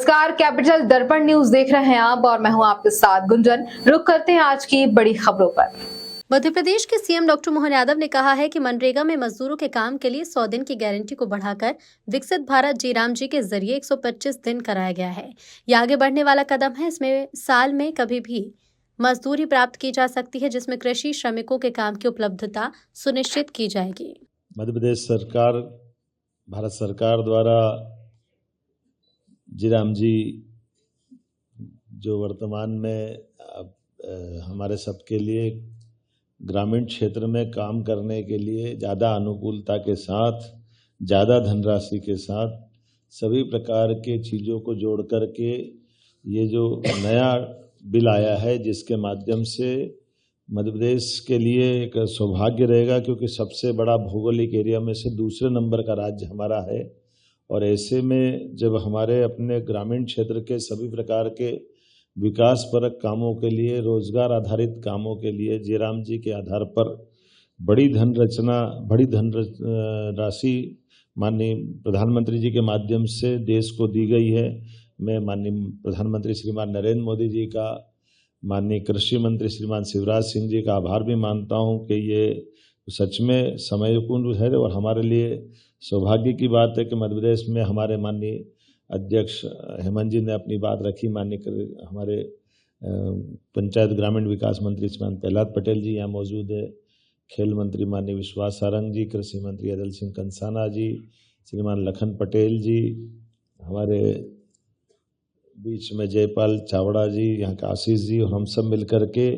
नमस्कार, कैपिटल दर्पण न्यूज देख रहे हैं आप और मैं हूं आपके साथ गुंजन। रुक करते हैं आज की बड़ी खबरों पर। मध्य प्रदेश के सीएम डॉक्टर मोहन यादव ने कहा है कि मनरेगा में मजदूरों के काम के लिए 100 दिन की गारंटी को बढ़ाकर विकसित भारत जयराम जी के जरिए 125 दिन कराया गया है। यह आगे बढ़ने वाला कदम है। इसमें साल में कभी भी मजदूरी प्राप्त की जा सकती है, जिसमें कृषि श्रमिकों के काम की उपलब्धता सुनिश्चित की जाएगी। मध्य प्रदेश सरकार, भारत सरकार द्वारा जयराम जी जो वर्तमान में हमारे सबके लिए ग्रामीण क्षेत्र में काम करने के लिए ज़्यादा अनुकूलता के साथ, ज़्यादा धनराशि के साथ सभी प्रकार के चीज़ों को जोड़ कर के ये जो नया बिल आया है, जिसके माध्यम से मध्य प्रदेश के लिए एक सौभाग्य रहेगा, क्योंकि सबसे बड़ा भौगोलिक एरिया में से दूसरे नंबर का राज्य हमारा है। और ऐसे में जब हमारे अपने ग्रामीण क्षेत्र के सभी प्रकार के विकास परक कामों के लिए, रोजगार आधारित कामों के लिए जयराम जी के आधार पर बड़ी धनराशि माननीय प्रधानमंत्री जी के माध्यम से देश को दी गई है। मैं माननीय प्रधानमंत्री श्रीमान नरेंद्र मोदी जी का, माननीय कृषि मंत्री श्रीमान शिवराज सिंह जी का आभार भी मानता हूं कि ये सच में समयपूर्ण है और हमारे लिए सौभाग्य की बात है कि मध्य प्रदेश में हमारे माननीय अध्यक्ष हेमंत जी ने अपनी बात रखी। माननीय हमारे पंचायत ग्रामीण विकास मंत्री श्रीमान प्रहलाद पटेल जी यहाँ मौजूद है, खेल मंत्री माननीय विश्वास सारंग जी, कृषि मंत्री अदल सिंह कंसाना जी, श्रीमान लखन पटेल जी, हमारे बीच में जयपाल चावड़ा जी, यहाँ का आशीष जी, और हम सब मिलकर के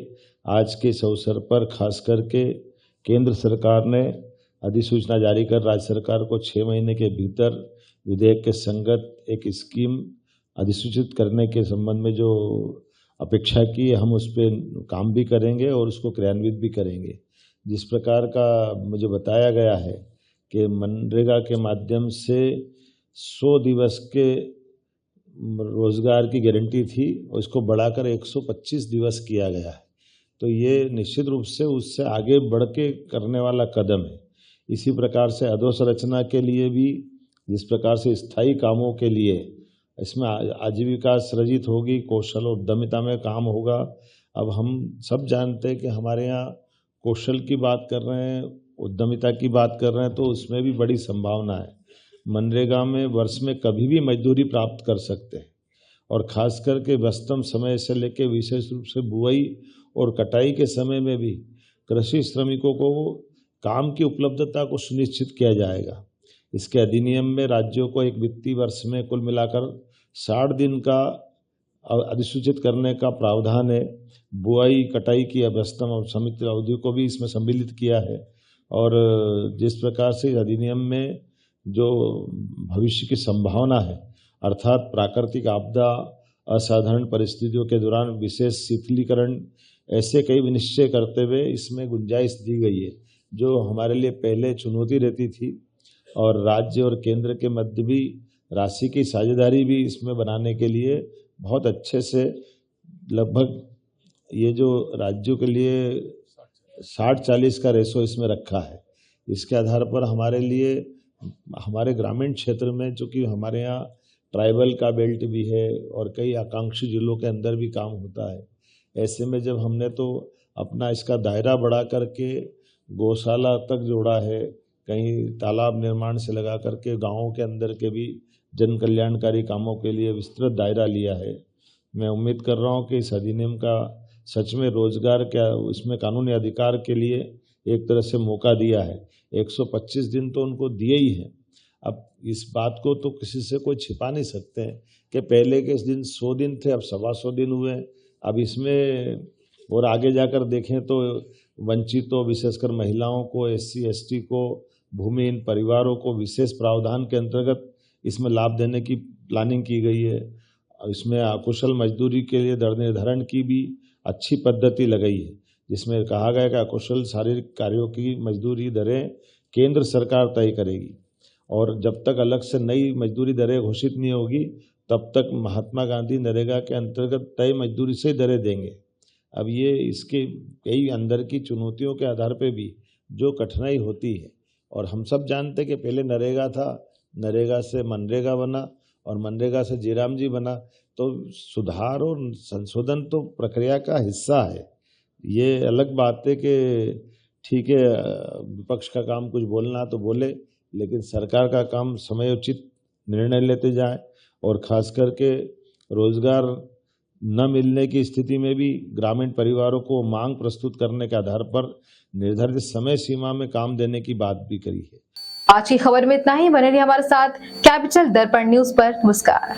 आज के इस अवसर पर खास करके केंद्र सरकार ने अधिसूचना जारी कर राज्य सरकार को 6 महीने के भीतर विधेयक के संगत एक स्कीम अधिसूचित करने के संबंध में जो अपेक्षा की है, हम उस पर काम भी करेंगे और उसको क्रियान्वित भी करेंगे। जिस प्रकार का मुझे बताया गया है कि मनरेगा के माध्यम से 100 दिवस के रोजगार की गारंटी थी और इसको बढ़ाकर 125 दिवस किया गया है, तो ये निश्चित रूप से उससे आगे बढ़ के करने वाला कदम है। इसी प्रकार से अधोसंरचना के लिए भी, जिस प्रकार से स्थायी कामों के लिए इसमें आजीविका सृजित होगी, कौशल और उद्यमिता में काम होगा। अब हम सब जानते हैं कि हमारे यहाँ कौशल की बात कर रहे हैं, उद्यमिता की बात कर रहे हैं, तो उसमें भी बड़ी संभावना है। मनरेगा में वर्ष में कभी भी मजदूरी प्राप्त कर सकते हैं और खास करके व्यस्तम समय से लेकर विशेष रूप से बुआई और कटाई के समय में भी कृषि श्रमिकों को काम की उपलब्धता को सुनिश्चित किया जाएगा। इसके अधिनियम में राज्यों को एक वित्तीय वर्ष में कुल मिलाकर 60 दिन का अधिसूचित करने का प्रावधान है। बुआई कटाई की व्यस्तम और समित अवधि को भी इसमें सम्मिलित किया है। और जिस प्रकार से अधिनियम में जो भविष्य की संभावना है, अर्थात प्राकृतिक आपदा, असाधारण परिस्थितियों के दौरान विशेष शिथिलीकरण, ऐसे कई निश्चय करते हुए इसमें गुंजाइश दी गई है, जो हमारे लिए पहले चुनौती रहती थी। और राज्य और केंद्र के मध्य भी राशि की साझेदारी भी इसमें बनाने के लिए बहुत अच्छे से, लगभग ये जो राज्यों के लिए 60-40 का रेशो इसमें रखा है। इसके आधार पर हमारे लिए, हमारे ग्रामीण क्षेत्र में, चूँकि हमारे यहाँ ट्राइबल का बेल्ट भी है और कई आकांक्षी जिलों के अंदर भी काम होता है, ऐसे में जब हमने तो अपना इसका दायरा बढ़ा करके गौशाला तक जोड़ा है, कहीं तालाब निर्माण से लगा करके गाँवों के अंदर के भी जन कल्याणकारी कामों के लिए विस्तृत दायरा लिया है। मैं उम्मीद कर रहा हूँ कि इस अधिनियम का सच में रोजगार क्या, इसमें कानूनी अधिकार के लिए एक तरह से मौका दिया है। 125 दिन तो उनको दिए ही हैं। अब इस बात को तो किसी से कोई छिपा नहीं सकते हैं कि पहले के दिन 100 दिन थे, अब 125 दिन हुए। अब इसमें और आगे जाकर देखें तो वंचितों, विशेषकर महिलाओं को, SC ST को, भूमिहीन परिवारों को विशेष प्रावधान के अंतर्गत इसमें लाभ देने की प्लानिंग की गई है। इसमें अकुशल मजदूरी के लिए दर निर्धारण की भी अच्छी पद्धति लगाई है, जिसमें कहा गया कि अकुशल शारीरिक कार्यों की मजदूरी दरें केंद्र सरकार तय करेगी और जब तक अलग से नई मजदूरी दरें घोषित नहीं होगी तब तक महात्मा गांधी नरेगा के अंतर्गत तय मजदूरी से दरें देंगे। अब ये इसके कई अंदर की चुनौतियों के आधार पे भी जो कठिनाई होती है, और हम सब जानते हैं कि पहले नरेगा था, नरेगा से मनरेगा बना और मनरेगा से जीराम जी बना, तो सुधार और संशोधन तो प्रक्रिया का हिस्सा है। ये अलग बात है कि ठीक है, विपक्ष का काम कुछ बोलना तो बोले, लेकिन सरकार का काम समयोचित निर्णय लेते जाए, और खास करके रोजगार न मिलने की स्थिति में भी ग्रामीण परिवारों को मांग प्रस्तुत करने के आधार पर निर्धारित समय सीमा में काम देने की बात भी करी है। आज की खबर में इतना ही। बने रहिए हमारे साथ कैपिटल दर्पण न्यूज पर। नमस्कार।